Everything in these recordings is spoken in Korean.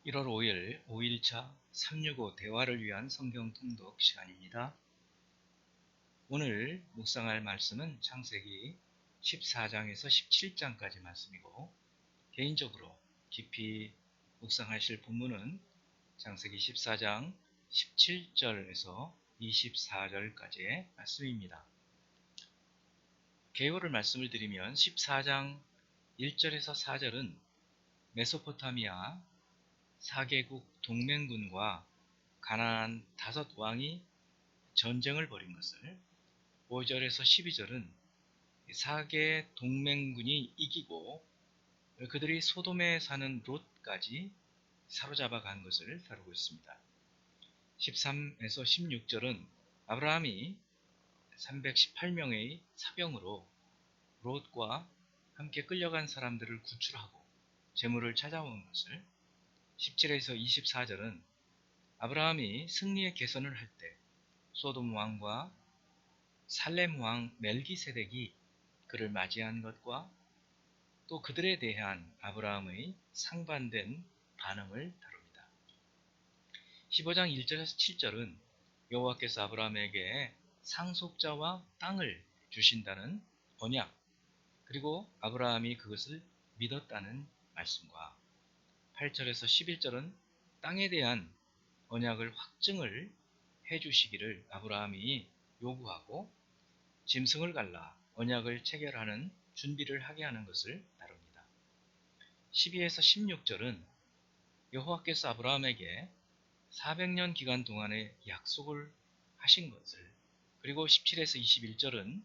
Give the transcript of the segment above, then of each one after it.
1월 5일 5일차 365 대화를 위한 성경 통독 시간입니다. 오늘 묵상할 말씀은 창세기 14장에서 17장까지 말씀이고, 개인적으로 깊이 묵상하실 본문은 창세기 14장 17절에서 24절까지의 말씀입니다. 개요를 말씀을 드리면 14장 1절에서 4절은 메소포타미아 4개국 동맹군과 가나안 5왕이 전쟁을 벌인 것을, 5절에서 12절은 4개 동맹군이 이기고 그들이 소돔에 사는 롯까지 사로잡아 간 것을 다루고 있습니다. 13에서 16절은 아브라함이 318명의 사병으로 롯과 함께 끌려간 사람들을 구출하고 재물을 찾아온 것을, 17에서 24절은 아브라함이 승리의 개선을 할 때 소돔 왕과 살렘 왕 멜기세덱이 그를 맞이한 것과 또 그들에 대한 아브라함의 상반된 반응을 다룹니다. 15장 1절에서 7절은 여호와께서 아브라함에게 상속자와 땅을 주신다는 언약, 그리고 아브라함이 그것을 믿었다는 말씀과, 8절에서 11절은 땅에 대한 언약을 확증을 해주시기를 아브라함이 요구하고 짐승을 갈라 언약을 체결하는 준비를 하게 하는 것을 다룹니다. 12에서 16절은 여호와께서 아브라함에게 400년 기간 동안의 약속을 하신 것을, 그리고 17에서 21절은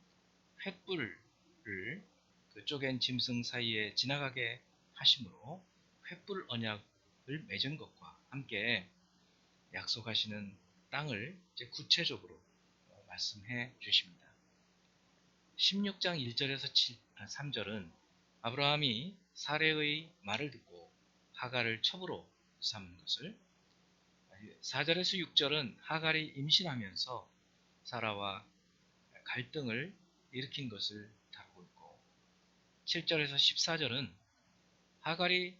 횃불을 그 쪼갠 짐승 사이에 지나가게 하심으로 횃불 언약을 맺은 것과 함께 약속하시는 땅을 이제 구체적으로 말씀해 주십니다. 16장 1절에서 3절은 아브라함이 사레의 말을 듣고 하갈을 첩으로 삼은 것을, 4절에서 6절은 하갈이 임신하면서 사라와 갈등을 일으킨 것을 다루고 있고, 7절에서 14절은 하갈이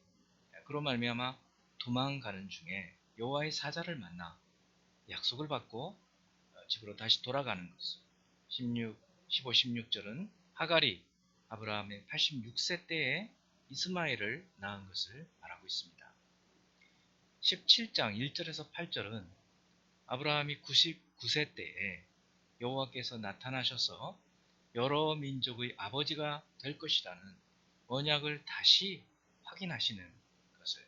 그로 말미암아 도망가는 중에 여호와의 사자를 만나 약속을 받고 집으로 다시 돌아가는 것을, 15, 16절은 하갈이 아브라함의 86세 때에 이스마엘을 낳은 것을 말하고 있습니다. 17장 1절에서 8절은 아브라함이 99세 때에 여호와께서 나타나셔서 여러 민족의 아버지가 될 것이라는 언약을 다시 확인하시는 것을,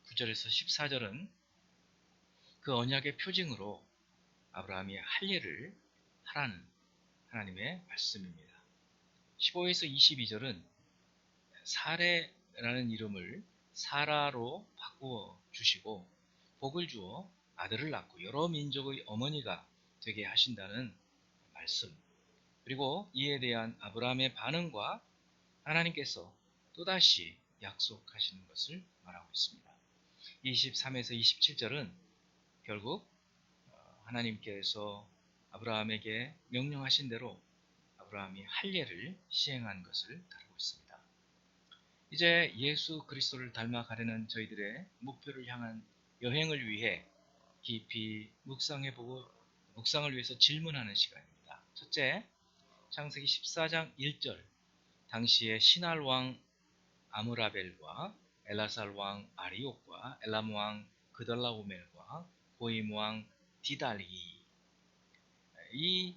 9절에서 14절은 그 언약의 표징으로 아브라함이 할 일을 하라는 하나님의 말씀입니다. 15에서 22절은 사레라는 이름을 사라로 바꾸어 주시고 복을 주어 아들을 낳고 여러 민족의 어머니가 되게 하신다는 말씀, 그리고 이에 대한 아브라함의 반응과 하나님께서 또다시 약속하시는 것을 말하고 있습니다. 23에서 27절은 결국 하나님께서 아브라함에게 명령하신 대로 아브라함이 할 일을 시행한 것을 다루고 있습니다. 이제 예수 그리스도를 닮아가려는 저희들의 목표를 향한 여행을 위해 깊이 묵상을 위해서 질문하는 시간입니다. 첫째, 창세기 14장 1절, 당시의 시날 왕 아므라벨과 엘라살 왕 아리옥과 엘람 왕 그달라오멜과 고임 왕 디달리, 이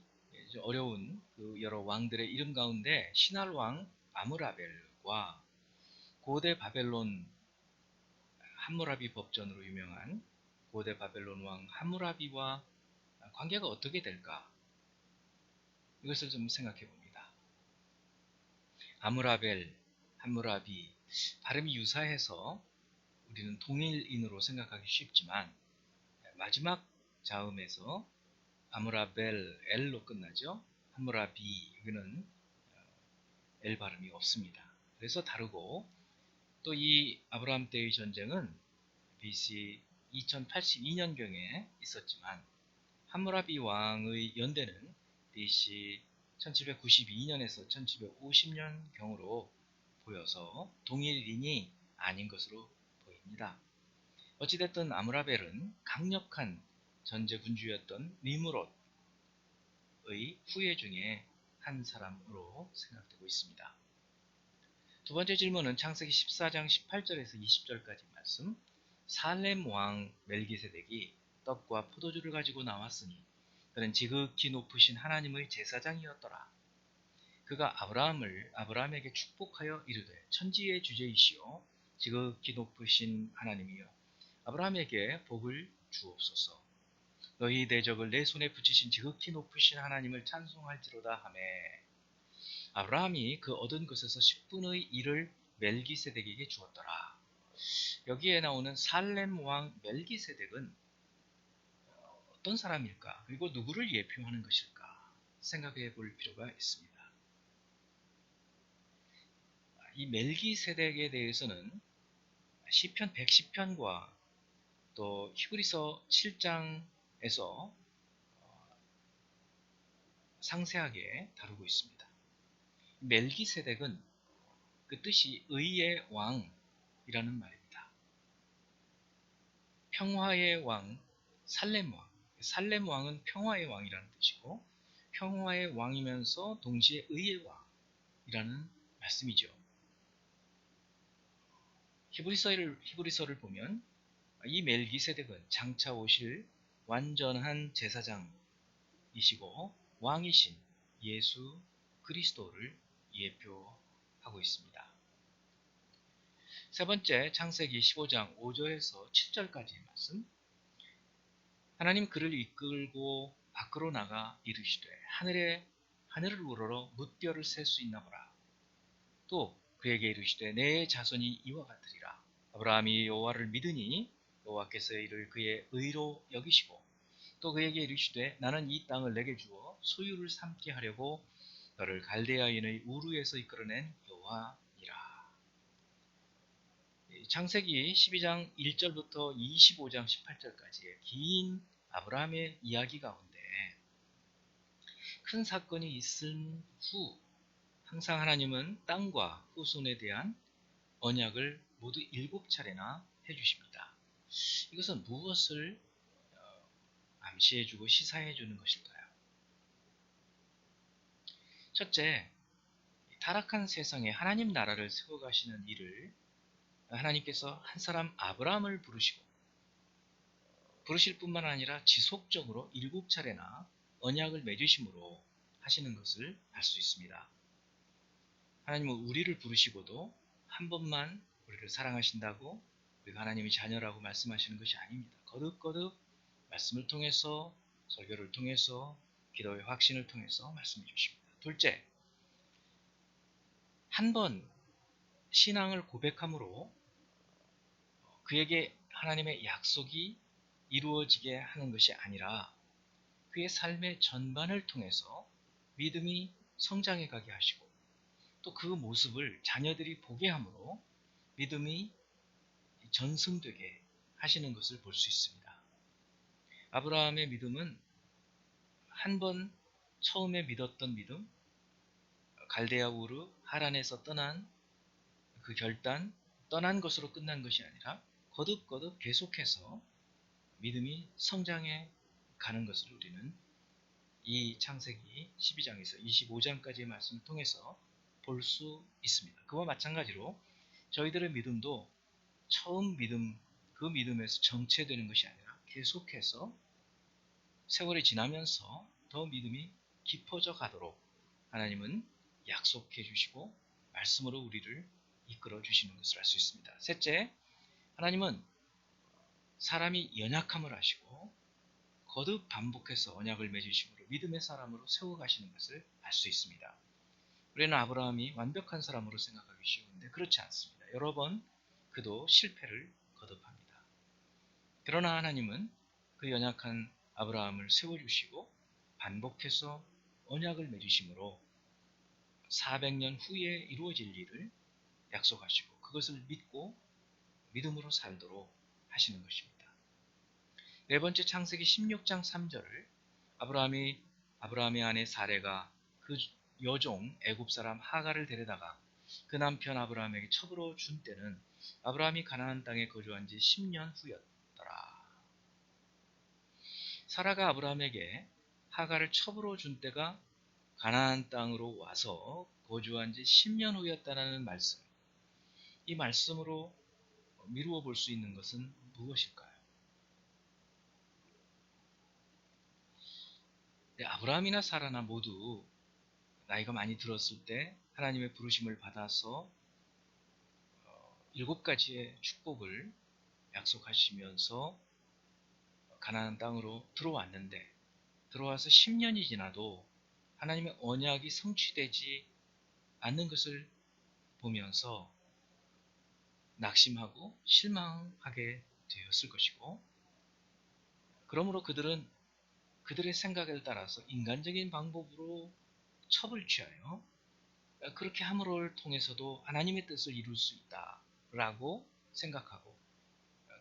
어려운 그 여러 왕들의 이름 가운데 시날 왕 아므라벨과 고대 바벨론 함무라비 법전으로 유명한 고대 바벨론 왕 함무라비와 관계가 어떻게 될까? 이것을 좀 생각해 봅니다. 아므라벨, 함무라비, 발음이 유사해서 우리는 동일인으로 생각하기 쉽지만 마지막 자음에서 아므라벨, L로 끝나죠. 함무라비, 여기는 L 발음이 없습니다. 그래서 다르고, 또 이 아브라함 때의 전쟁은 BC 2082년경에 있었지만 함무라비 왕의 연대는 BC 1792년에서 1750년경으로 보여서 동일인이 아닌 것으로 보입니다. 어찌됐든 아므라벨은 강력한 전제 군주였던 니므롯의 후예 중에 한 사람으로 생각되고 있습니다. 두 번째 질문은 창세기 14장 18절에서 20절까지 말씀. 살렘 왕 멜기세덱이 떡과 포도주를 가지고 나왔으니 그는 지극히 높으신 하나님의 제사장이었더라. 그가 아브라함에게 축복하여 이르되 천지의 주제이시오 지극히 높으신 하나님이여 아브라함에게 복을 주옵소서. 너희 대적을 내 손에 붙이신 지극히 높으신 하나님을 찬송할지로다 하매 아브라함이 그 얻은 것에서 10분의 1을 멜기세덱에게 주었더라. 여기에 나오는 살렘 왕 멜기세덱은 어떤 사람일까? 그리고 누구를 예표하는 것일까? 생각해 볼 필요가 있습니다. 이 멜기세덱에 대해서는 시편 110편과 또 히브리서 7장에서 상세하게 다루고 있습니다. 멜기세덱은 그 뜻이 의의 왕이라는 말입니다. 평화의 왕, 살렘 왕. 살렘 왕은 평화의 왕이라는 뜻이고 평화의 왕이면서 동시에 의의 왕이라는 말씀이죠. 히브리서를 보면 이 멜기세덱은 장차 오실 완전한 제사장이시고 왕이신 예수 그리스도를 예표하고 있습니다. 세 번째 창세기 15장 5절에서 7절까지의 말씀. 하나님 그를 이끌고 밖으로 나가 이르시되 하늘을 우러러 뭇별을 셀 수 있나 보라. 또 그에게 이르시되 내 자손이 이와 같으리라. 아브라함이 여호와를 믿으니 여호와께서 이를 그의 의로 여기시고 또 그에게 이르시되 나는 이 땅을 내게 주어 소유를 삼게 하려고 너를 갈대아인의 우르에서 이끌어낸 여호와니라. 창세기 12장 1절부터 25장 18절까지의 긴 아브라함의 이야기 가운데 큰 사건이 있은 후 항상 하나님은 땅과 후손에 대한 언약을 모두 7차례나 해주십니다. 이것은 무엇을 암시해주고 시사해주는 것일까요? 첫째, 타락한 세상에 하나님 나라를 세워가시는 일을 하나님께서 한 사람 아브라함을 부르실 뿐만 아니라 지속적으로 7차례나 언약을 맺으심으로 하시는 것을 알 수 있습니다. 하나님은 우리를 부르시고도 한 번만 우리를 사랑하신다고 우리가 하나님의 자녀라고 말씀하시는 것이 아닙니다. 거듭거듭 말씀을 통해서 설교를 통해서 기도의 확신을 통해서 말씀해 주십니다. 둘째, 한 번 신앙을 고백함으로 그에게 하나님의 약속이 이루어지게 하는 것이 아니라 그의 삶의 전반을 통해서 믿음이 성장해 가게 하시고 또 그 모습을 자녀들이 보게 함으로 믿음이 전승되게 하시는 것을 볼 수 있습니다. 아브라함의 믿음은 한 번 처음에 믿었던 믿음, 갈대아 우르 하란에서 떠난 그 결단, 떠난 것으로 끝난 것이 아니라 거듭거듭 계속해서 믿음이 성장해 가는 것을 우리는 이 창세기 12장에서 25장까지의 말씀을 통해서 볼 수 있습니다. 그와 마찬가지로 저희들의 믿음도 처음 믿음, 그 믿음에서 정체되는 것이 아니라 계속해서 세월이 지나면서 더 믿음이 깊어져 가도록 하나님은 약속해 주시고 말씀으로 우리를 이끌어 주시는 것을 알 수 있습니다. 셋째, 하나님은 사람이 연약함을 아시고 거듭 반복해서 언약을 맺으심으로 믿음의 사람으로 세워가시는 것을 알 수 있습니다. 우리는 아브라함이 완벽한 사람으로 생각하기 쉬운데 그렇지 않습니다. 여러 번 그도 실패를 거듭합니다. 그러나 하나님은 그 연약한 아브라함을 세워주시고 반복해서 언약을 맺으심으로 400년 후에 이루어질 일을 약속하시고 그것을 믿고 믿음으로 살도록 하시는 것입니다. 네 번째 창세기 16장 3절을 아브라함의 아내 사레가 그 여종 애굽 사람 하갈을 데려다가 그 남편 아브라함에게 첩으로 준 때는 아브라함이 가나안 땅에 거주한 지 10년 후였다. 사라가 아브라함에게 하가를 첩으로 준 때가 가나안 땅으로 와서 거주한 지 10년 후였다는 말씀. 이 말씀으로 미루어 볼 수 있는 것은 무엇일까요? 네, 아브라함이나 사라나 모두 나이가 많이 들었을 때 하나님의 부르심을 받아서 7가지의 축복을 약속하시면서 가나안 땅으로 들어왔는데, 들어와서 10년이 지나도 하나님의 언약이 성취되지 않는 것을 보면서 낙심하고 실망하게 되었을 것이고, 그러므로 그들은 그들의 생각에 따라서 인간적인 방법으로 첩을 취하여 그렇게 함으로를 통해서도 하나님의 뜻을 이룰 수 있다라고 생각하고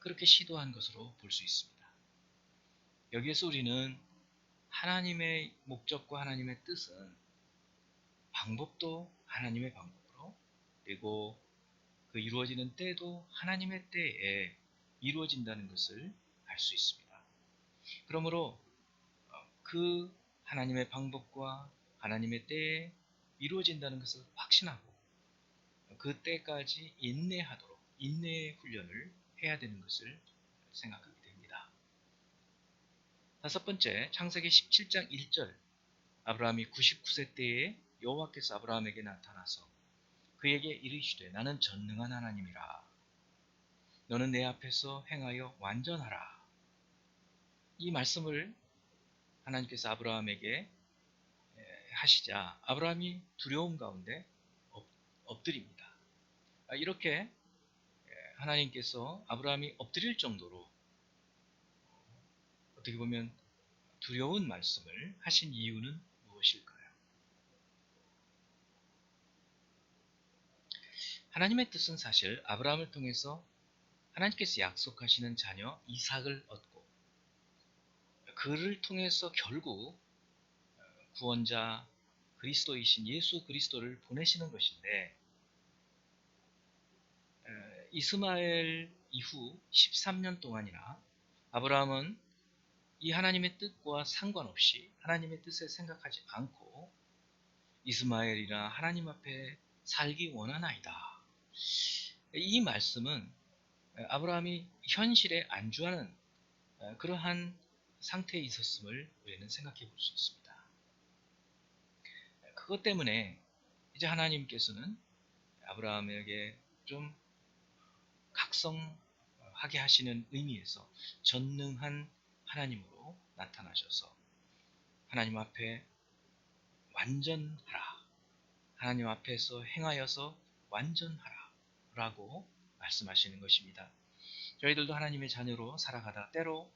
그렇게 시도한 것으로 볼 수 있습니다. 여기에서 우리는 하나님의 목적과 하나님의 뜻은 방법도 하나님의 방법으로, 그리고 그 이루어지는 때도 하나님의 때에 이루어진다는 것을 알 수 있습니다. 그러므로 그 하나님의 방법과 하나님의 때에 이루어진다는 것을 확신하고 그 때까지 인내하도록 인내의 훈련을 해야 되는 것을 생각하게 됩니다. 다섯 번째, 창세기 17장 1절. 아브라함이 99세 때에 여호와께서 아브라함에게 나타나서 그에게 이르시되 나는 전능한 하나님이라. 너는 내 앞에서 행하여 완전하라. 이 말씀을 하나님께서 아브라함에게 하시자 아브라함이 두려움 가운데 엎드립니다. 이렇게 하나님께서 아브라함이 엎드릴 정도로 어떻게 보면 두려운 말씀을 하신 이유는 무엇일까요? 하나님의 뜻은 사실 아브라함을 통해서 하나님께서 약속하시는 자녀 이삭을 얻고 그를 통해서 결국 구원자 그리스도이신 예수 그리스도를 보내시는 것인데, 이스마엘 이후 13년 동안이나 아브라함은 이 하나님의 뜻과 상관없이 하나님의 뜻을 생각하지 않고 이스마엘이나 하나님 앞에 살기 원하나이다. 이 말씀은 아브라함이 현실에 안주하는 그러한 상태에 있었음을 우리는 생각해 볼 수 있습니다. 그것 때문에 이제 하나님께서는 아브라함에게 좀 각성하게 하시는 의미에서 전능한 하나님으로 나타나셔서 하나님 앞에 완전하라, 하나님 앞에서 행하여서 완전하라 라고 말씀하시는 것입니다. 저희들도 하나님의 자녀로 살아가다 때로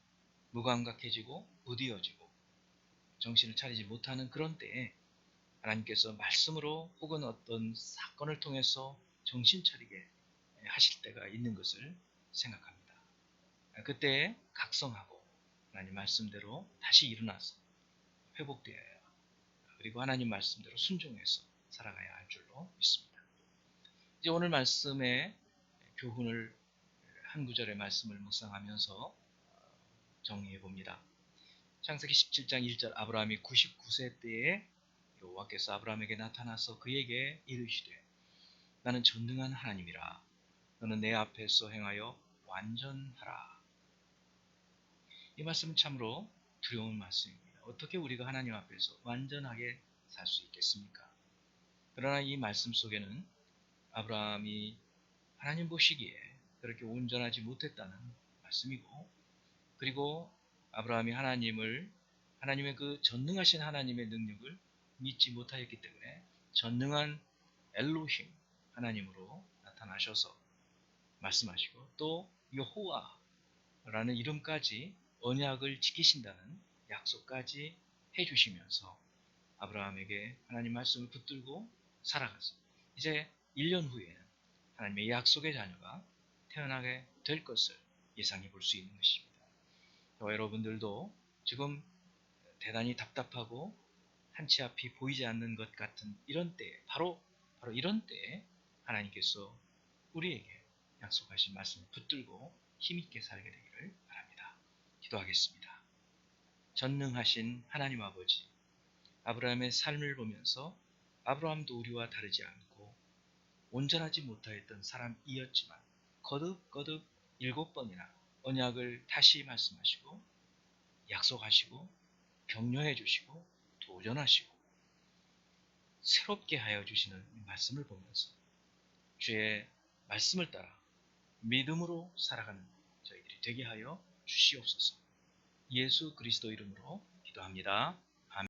무감각해지고 무디어지고 정신을 차리지 못하는 그런 때에 하나님께서 말씀으로 혹은 어떤 사건을 통해서 정신 차리게 하실 때가 있는 것을 생각합니다. 그때 각성하고 하나님 말씀대로 다시 일어나서 회복되어야, 그리고 하나님 말씀대로 순종해서 살아가야 할 줄로 믿습니다. 이제 오늘 말씀의 교훈을 한 구절의 말씀을 묵상하면서 정리해 봅니다. 창세기 17장 1절. 아브라함이 99세 때에 여호와께서 아브라함에게 나타나서 그에게 이르시되 나는 전능한 하나님이라. 너는 내 앞에서 행하여 완전하라. 이 말씀은 참으로 두려운 말씀입니다. 어떻게 우리가 하나님 앞에서 완전하게 살 수 있겠습니까? 그러나 이 말씀 속에는 아브라함이 하나님 보시기에 그렇게 온전하지 못했다는 말씀이고, 그리고 아브라함이 하나님의 그 전능하신 하나님의 능력을 믿지 못하였기 때문에 전능한 엘로힘 하나님으로 나타나셔서 말씀하시고 또 여호와라는 이름까지 언약을 지키신다는 약속까지 해주시면서 아브라함에게 하나님 말씀을 붙들고 살아가서 이제 1년 후에는 하나님의 약속의 자녀가 태어나게 될 것을 예상해 볼 수 있는 것입니다. 저와 여러분들도 지금 대단히 답답하고 한치 앞이 보이지 않는 것 같은 이런 때에 바로 이런 때에 하나님께서 우리에게 약속하신 말씀을 붙들고 힘있게 살게 되기를 바랍니다. 기도하겠습니다. 전능하신 하나님 아버지, 아브라함의 삶을 보면서 아브라함도 우리와 다르지 않고 온전하지 못하였던 사람이었지만 거듭거듭 7번이나 언약을 다시 말씀하시고 약속하시고 격려해 주시고 도전하시고 새롭게 하여 주시는 말씀을 보면서 주의 말씀을 따라 믿음으로 살아가는 저희들이 되게 하여 주시옵소서. 예수 그리스도 이름으로 기도합니다.